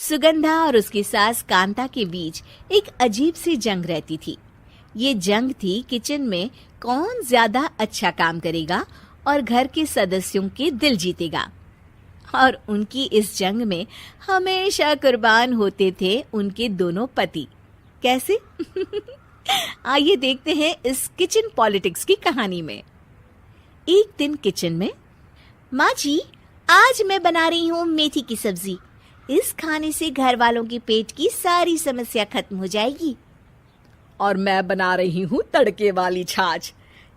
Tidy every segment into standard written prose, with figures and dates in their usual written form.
सुगंधा और उसकी सास कांता के बीच एक अजीब सी जंग रहती थी। ये जंग थी किचन में कौन ज्यादा अच्छा काम करेगा और घर के सदस्यों के दिल जीतेगा। और उनकी इस जंग में हमेशा कुर्बान होते थे उनके दोनों पति। कैसे? आइए देखते हैं इस किचन पॉलिटिक्स की कहानी में। एक दिन किचन में, माँ जी, आज मैं बना रही हूँ मेथी की सब्जी। इस खाने से घर वालों के पेट की सारी समस्या खत्म हो जाएगी। और मैं बना रही हूँ तड़के वाली छाछ,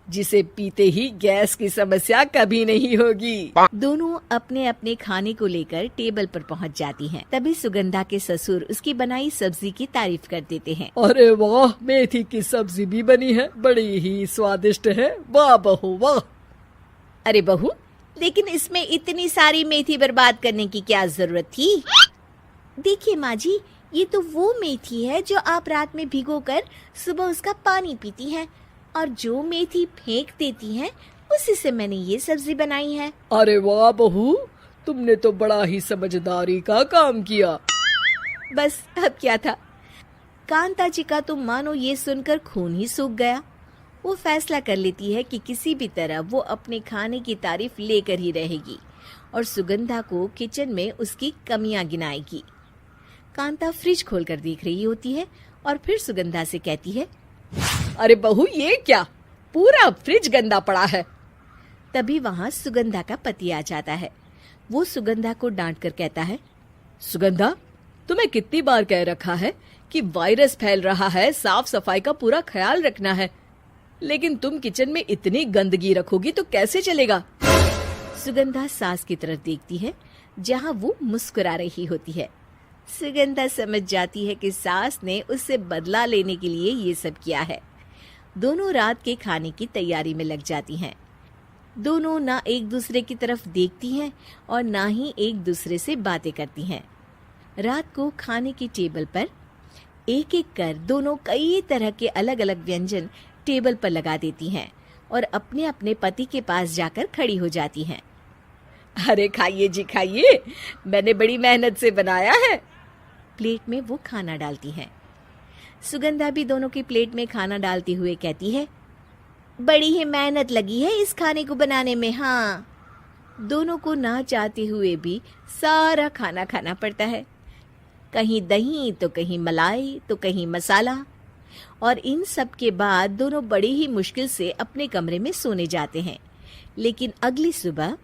जिसे पीते ही गैस की समस्या कभी नहीं होगी। दोनों अपने अपने खाने को लेकर टेबल पर पहुँच जाती हैं। तभी सुगंधा के ससुर उसकी बनाई सब्जी की तारीफ कर देते हैं। अरे वाह, मेथी की सब्जी भी बनी है, बड़ी ही स्वादिष्ट है। वाह बहू वाह। अरे बहू, लेकिन इसमें इतनी सारी मेथी बर्बाद करने की क्या जरूरत थी? देखिए माँ जी, ये तो वो मेथी है जो आप रात में भिगोकर सुबह उसका पानी पीती हैं, और जो मेथी फेंक देती हैं उसी से मैंने ये सब्जी बनाई है। अरे वाह बहू, तुमने तो बड़ा ही समझदारी का काम किया। बस अब क्या था, कांता जी का तो मानो ये सुनकर खून ही सूख गया। वो फैसला कर लेती है कि किसी भी तरह वो अपने खाने की तारीफ लेकर ही रहेगी और सुगंधा को किचन में उसकी कमियां गिनाएगी। कांता फ्रिज खोलकर देख रही होती है और फिर सुगंधा से कहती है, अरे बहू, ये क्या, पूरा फ्रिज गंदा पड़ा है। तभी वहाँ सुगंधा का पति आ जाता है। वो सुगंधा को डांट कर कहता है, सुगंधा, तुम्हें कितनी बार कह रखा है कि वायरस फैल रहा है, साफ सफाई का पूरा ख्याल रखना है, लेकिन तुम किचन में इतनी गंदगी रखोगी तो कैसे चलेगा। सुगंधा सास की तरफ देखती है जहाँ वो मुस्कुरा रही होती है। सुगंधा समझ जाती है कि सास ने उससे बदला लेने के लिए ये सब किया है। दोनों रात के खाने की तैयारी में लग जाती हैं। दोनों ना एक दूसरे की तरफ देखती हैं और ना ही एक दूसरे से बातें करती हैं। रात को खाने की टेबल पर एक एक कर दोनों कई तरह के अलग अलग व्यंजन टेबल पर लगा देती हैं और अपने अपने पति के पास जाकर खड़ी हो जाती हैं। अरे खाइए जी खाइए, मैंने बड़ी मेहनत से बनाया है। प्लेट में वो खाना डालती हैं। सुगंधा भी दोनों की प्लेट में खाना डालते हुए कहती है, बड़ी ही मेहनत लगी है इस खाने को बनाने में। हाँ, दोनों को ना चाहते हुए भी सारा खाना खाना पड़ता है। कहीं दही तो कहीं मलाई तो कहीं मसाला। और इन सब के बाद दोनों बड़ी ही मुश्किल से अपने कमरे में सोने जाते हैं। लेकिन अगली सुबह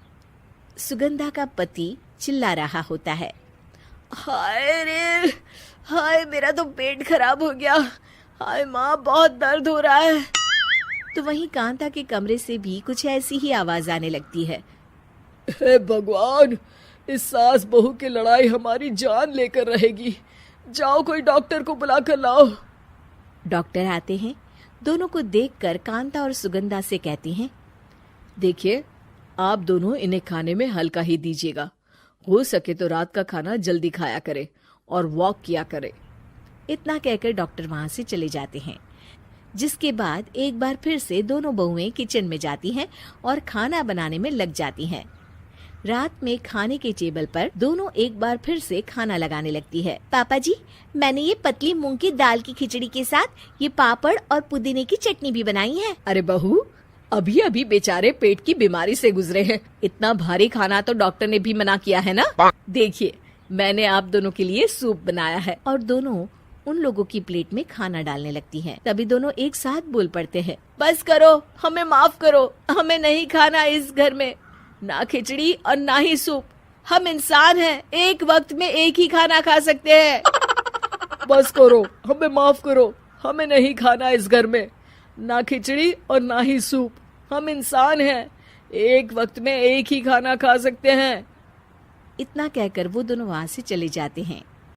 सुगंधा का पति चिल्ला रहा होता है, हाय रे, हाय मेरा तो पेट खराब हो गया। हाय माँ, बहुत दर्द हो रहा है। तो वहीं कांता के कमरे से भी कुछ ऐसी ही आवाज आने लगती है। हे भगवान, इस सास बहू की लड़ाई हमारी जान लेकर रहेगी। जाओ कोई डॉक्टर को बुला कर लाओ। डॉक्टर आते हैं। दोनों को देखकर कांता और सुगंधा से कहती हैं, देखिए, आप दोनों इन्हें खाने में हल्का ही दीजिएगा। हो सके तो रात का खाना जल्दी खाया करे और वॉक किया करे। इतना कहकर डॉक्टर वहां से चले जाते हैं। जिसके बाद एक बार फिर से दोनों बहुएं किचन में जाती हैं और खाना बनाने में लग जाती हैं। रात में खाने के टेबल पर दोनों एक बार फिर से खाना लगाने लगती है। पापा जी, मैंने ये पतली मूंग की दाल की खिचड़ी के साथ ये पापड़ और पुदीने की चटनी भी बनाई है। अरे बहू, अभी अभी बेचारे पेट की बीमारी से गुजरे हैं। इतना भारी खाना तो डॉक्टर ने भी मना किया है ना। देखिए, मैंने आप दोनों के लिए सूप बनाया है। और दोनों उन लोगों की प्लेट में खाना डालने लगती हैं। तभी दोनों एक साथ बोल पड़ते हैं, बस करो, हमें माफ करो, हमें नहीं खाना इस घर में ना खिचड़ी और ना ही सूप। हम इंसान हैं, एक वक्त में एक ही खाना खा सकते हैं। बस करो, हमें माफ करो, हमें नहीं खाना इस घर में ना खिचड़ी और ना ही सूप। हम इंसान हैं, एक वक्त में एक ही खाना खा सकते हैं। इतना कहकर वो दोनों वहां से चले जाते हैं।